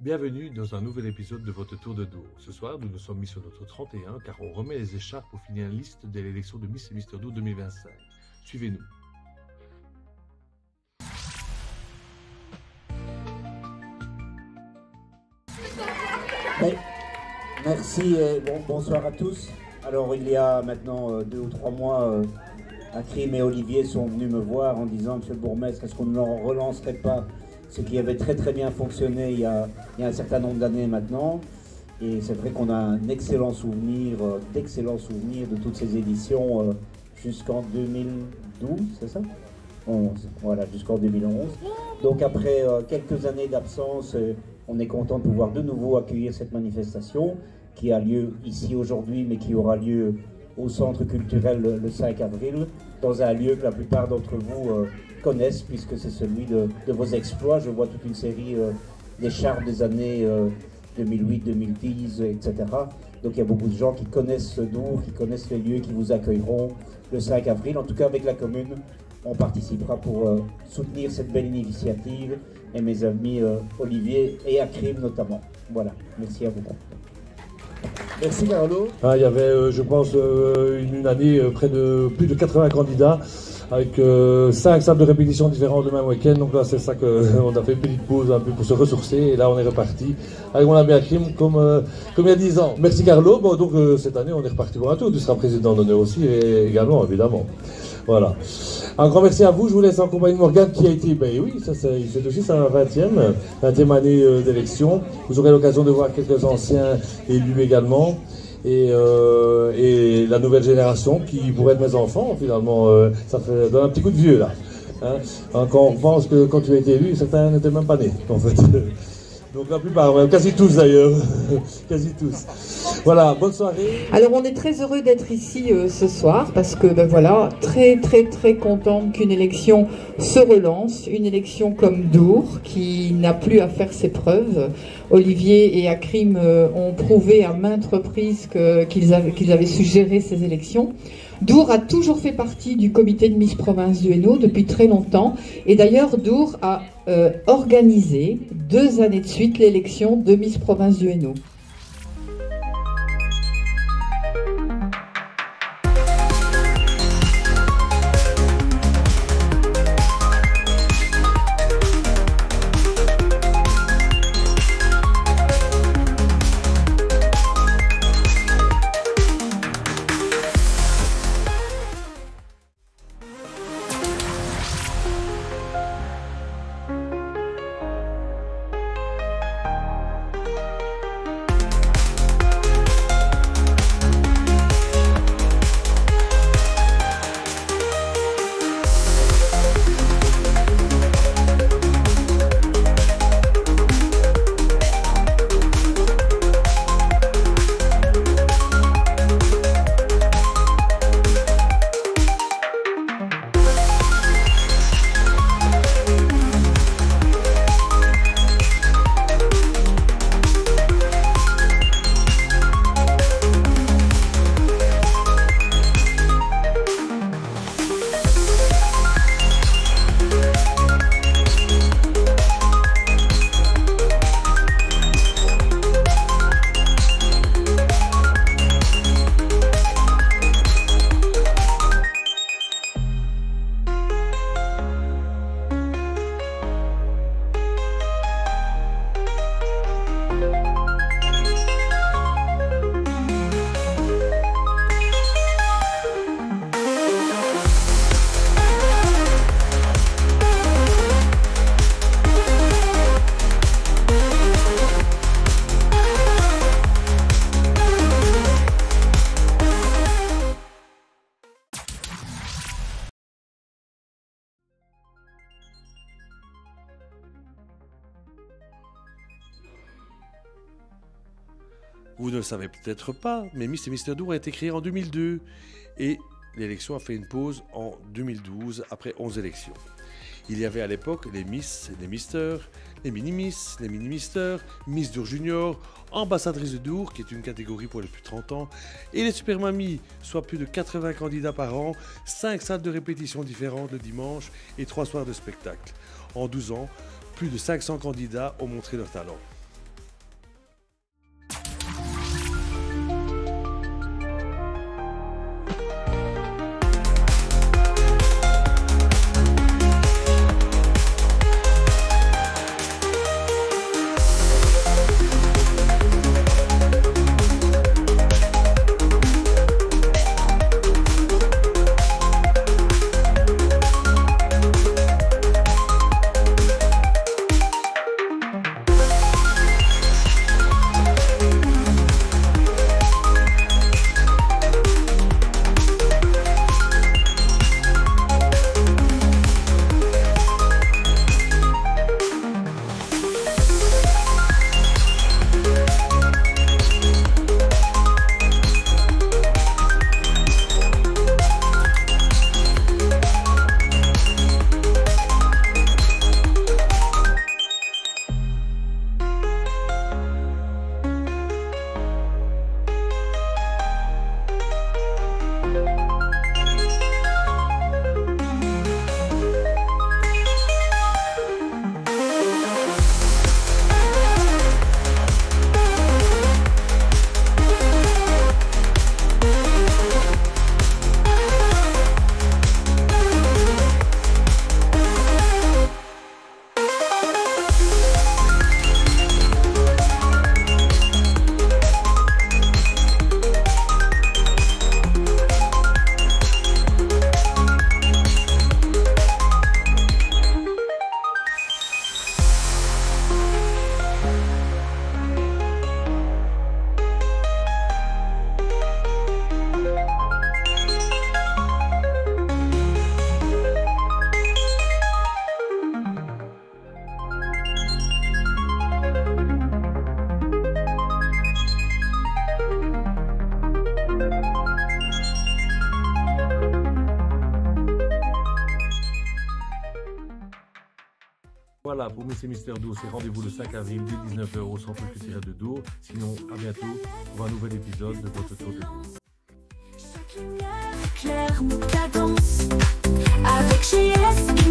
Bienvenue dans un nouvel épisode de votre Tour de Dour. Ce soir, nous nous sommes mis sur notre 31 car on remet les écharpes pour finir la liste de l'élection de Miss et Mister Dour 2025. Suivez-nous. Oui. Merci et bonsoir à tous. Alors il y a maintenant 2 ou 3 mois, Akrim et Olivier sont venus me voir en disant: Monsieur le bourgmestre, est-ce qu'on ne relancerait pas ce qui avait très très bien fonctionné il y a un certain nombre d'années maintenant. Et c'est vrai qu'on a un excellent souvenir, d'excellents souvenirs de toutes ces éditions jusqu'en 2012, c'est ça 11, voilà, jusqu'en 2011. Donc après quelques années d'absence, on est content de pouvoir de nouveau accueillir cette manifestation qui a lieu ici aujourd'hui, mais qui aura lieu au Centre culturel le 5 avril, dans un lieu que la plupart d'entre vous connaissent, puisque c'est celui de vos exploits. Je vois toute une série d'écharpes des années 2008, 2010, etc. Donc il y a beaucoup de gens qui connaissent ce Dour, qui connaissent les lieux, qui vous accueilleront le 5 avril. En tout cas, avec la commune, on participera pour soutenir cette belle initiative, et mes amis Olivier et Akrim notamment. Voilà, merci à vous. Merci Carlo. Il y avait, je pense, une année près de plus de 80 candidats avec 5 salles de répétition différentes le même week-end. Donc là, c'est ça qu'on a fait une petite pause un peu pour se ressourcer. Et là, on est reparti avec mon ami Akrim comme il y a 10 ans. Merci Carlo. Bon, donc cette année, on est reparti pour un tour. Tu seras président d'honneur aussi, et également, évidemment. Voilà. Un grand merci à vous. Je vous laisse en compagnie de Morgane qui a été, ben oui, ça c'est aussi sa 20e année d'élection. Vous aurez l'occasion de voir quelques anciens élus également. Et la nouvelle génération qui pourrait être mes enfants, finalement, ça fait donne un petit coup de vieux là. Hein. Quand on pense que quand tu as été élu, certains n'étaient même pas nés, en fait. Donc la plupart, quasi tous d'ailleurs, quasi tous. Voilà, bonne soirée. Alors on est très heureux d'être ici ce soir parce que ben voilà, très contente qu'une élection se relance, une élection comme Dour qui n'a plus à faire ses preuves. Olivier et Akrim ont prouvé à maintes reprises qu'ils avaient su gérer ces élections. Dour a toujours fait partie du comité de Miss Province du Hainaut depuis très longtemps, et d'ailleurs Dour a organisé 2 années de suite l'élection de Miss Province du Hainaut. Vous ne le savez peut-être pas, mais Miss et Mister Dour a été créé en 2002 et l'élection a fait une pause en 2012 après 11 élections. Il y avait à l'époque les Miss, les Misters, les Mini-Miss, les Mini-Misters, Miss Dour Junior, Ambassadrice de Dour, qui est une catégorie pour les plus de 30 ans, et les Super Mamies, soit plus de 80 candidats par an, 5 salles de répétition différentes le dimanche et 3 soirs de spectacle. En 12 ans, plus de 500 candidats ont montré leur talent. Voilà, pour Miss et Mister Dour, c'est rendez-vous le 5 avril dès 19h au centre culturel de Dour. Sinon, à bientôt pour un nouvel épisode de votre tour de Dour. Chaque lumière éclaire nos cadences avec GS.